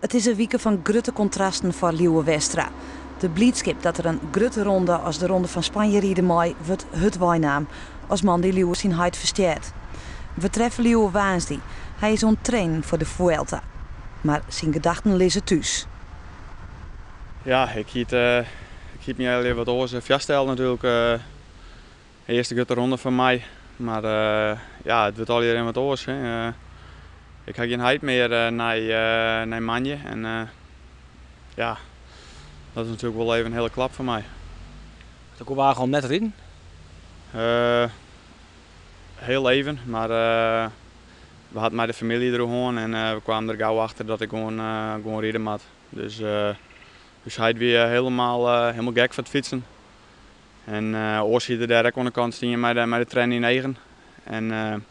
Het is een week van grote contrasten voor Liewe Westra. De blijdschap dat er een grote ronde als de Ronde van Spanje rieden mooi wordt het wijnaam als man die Liewe zijn huid versteert. We treffen Liewe Waansdie. Hij is on training voor de Vuelta. Maar zijn gedachten liggen thuis. Ja, ik hiet me heel wat oors vaststellen natuurlijk. De eerste grote ronde van mij. Maar ja, het wordt al hier in wat oors. Ik heb geen huid meer naar Manje. En ja, dat is natuurlijk wel even een hele klap voor mij. Hoe waren gewoon net erin? Heel even, maar we hadden met de familie er gewoon en we kwamen er gauw achter dat ik gewoon rijden had. Dus hij weer helemaal gek van het fietsen. En oors zit er daar ook aan de kant staan met de trein in eigen. En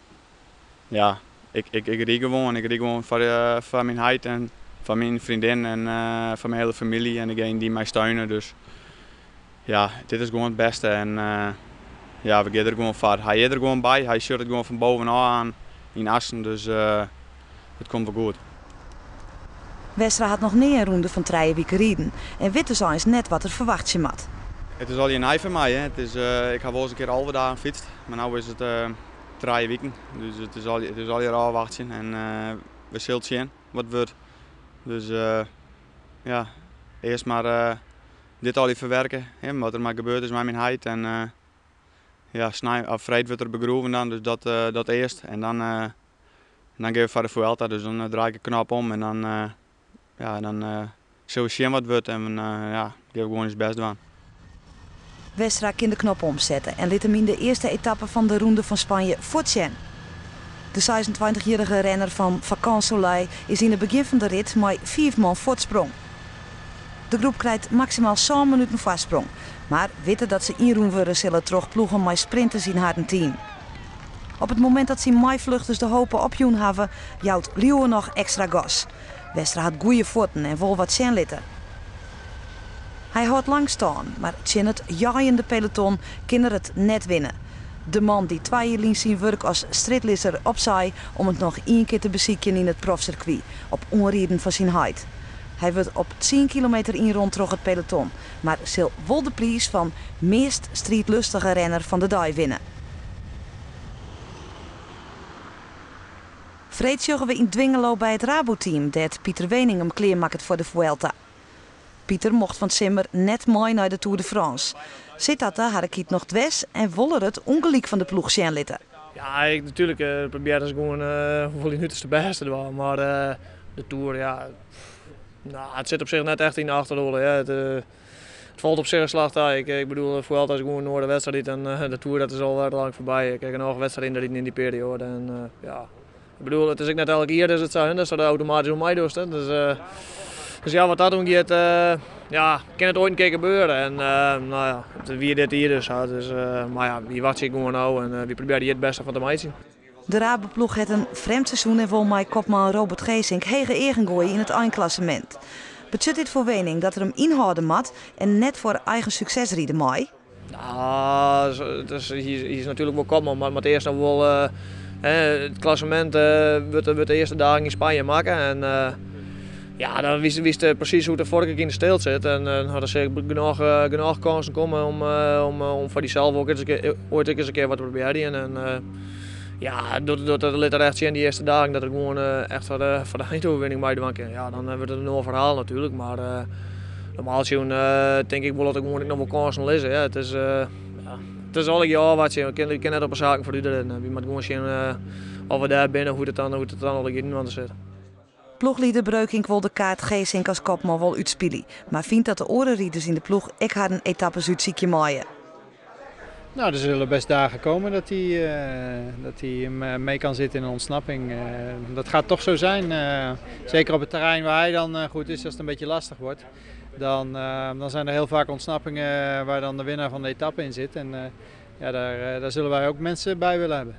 ja, ik rijd gewoon voor mijn huid en van mijn vriendin en van mijn hele familie en degene die mij steunen. Dus ja, dit is gewoon het beste. En ja, we gaan er gewoon voor. Hij is er gewoon bij, hij shirt het gewoon van bovenaf aan in Assen, dus het komt wel goed. Westra had nog niet een ronde van 3 weken rijden en witte zijn is net wat er verwacht je had. Het is al je nij voor mij. Hè. Ik heb wel eens een keer alle dagen gefietst, maar nu is het 3 weken. Dus het is al je afwachten en we zullen zien wat het wordt. Dus ja, eerst maar dit al even verwerken, hè, wat er maar gebeurd is met mijn huid. En ja, Vreed wordt er begroeven dan, dus dat eerst. En dan gaan we voor de Vuelta, dus dan draai ik de knop om en dan, ja, dan zullen we zien wat het wordt. En ja, geef gewoon eens best doen. Westra kan de knop omzetten en liet hem in de eerste etappe van de Ronde van Spanje voortgaan. De 26-jarige renner van Vacances Soleil is in het begin van de rit met 5 man voortsprong. De groep krijgt maximaal 7 minuten voorsprong, maar weten dat ze inroeven zullen terugploegen met sprinters in haar team. Op het moment dat ze maaivluchters de hopen opjoen hebben, jouwt Liewe nog extra gas. Westra had goede voeten en vol wat litten. Hij houdt lang staan, maar in het jaaiende peloton kan er het net winnen. De man die 2 jaar lang zijn werk als stritlisser opzij om het nog 1 keer te bezieken in het profcircuit, op onrieden van zijn huid. Hij wordt op 10 kilometer in rond terug het peloton, maar zal wel de prijs van meest strijdlustige renner van de dag winnen. Vreed zorgen we in Dwingelo bij het Rabo-team dat Pieter Wening hem kleermaakt voor de Vuelta. Pieter mocht van Simmer net mooi naar de Tour de France. Zit dat daar had ik het nog dwes en woller het ongelijk van de ploeg zijn litten. Ja, ik natuurlijk probeer dus gewoon hoeveel minuten te beste doen, maar de Tour, ja, nou, het zit op zich net echt in de achterrol. Het valt op zich een slag daar. Ik bedoel, vooral als ik gewoon naar de wedstrijd en de Tour, dat is al lang voorbij. Ik kijk nog wedstrijd in die periode. En, ja, ik bedoel, het is ook net elke keer dus het zo, dat ze er automatisch om mij doet. Dus ja, wat dat doen gaat, ja, kan het ooit een keer gebeuren. En nou ja, wie dit hier dus had. Dus, maar ja, wie wacht zich gewoon nou en wie probeert hier het beste van de meid zien. De Rabo-ploeg heeft een vreemd seizoen en vol mij kopman Robert Geesink hege eer gooien in het eindklassement. Betekent dit voor Wening dat er hem inhouden moet en net voor eigen succes rieden mooi? Nou, hier is natuurlijk wel kopman, maar het eerst nog wel het klassement wordt de eerste dagen in Spanje maken. En, ja, dan wist precies hoe het de vorige keer in de steel zit. En dan hadden ze genoeg kansen komen om voor diezelf ook ooit eens een keer wat te proberen. En ja, doordat de er echt zien die eerste dagen dat het gewoon echt voor de eindoverwinning bij de kan. Ja, dan wordt het een nul verhaal natuurlijk. Maar normaal gezien denk ik wel dat ik gewoon nog wel kansen lezen. Ja, het is al een jaar wat je kan net op een zaken voor iedereen. Wie moet gewoon zien of we daar binnen hoe het dan al in want zit. Ploegleider Breukink wil de kaart Geesink als kopman wel uitspelen, maar vindt dat de orenrieders in de ploeg ook haar een etappes uitziekje maaien. Nou, er zullen best dagen komen dat hij mee kan zitten in een ontsnapping. Dat gaat toch zo zijn. Zeker op het terrein waar hij dan goed is, als het een beetje lastig wordt. Dan zijn er heel vaak ontsnappingen waar dan de winnaar van de etappe in zit. En ja, daar zullen wij ook mensen bij willen hebben.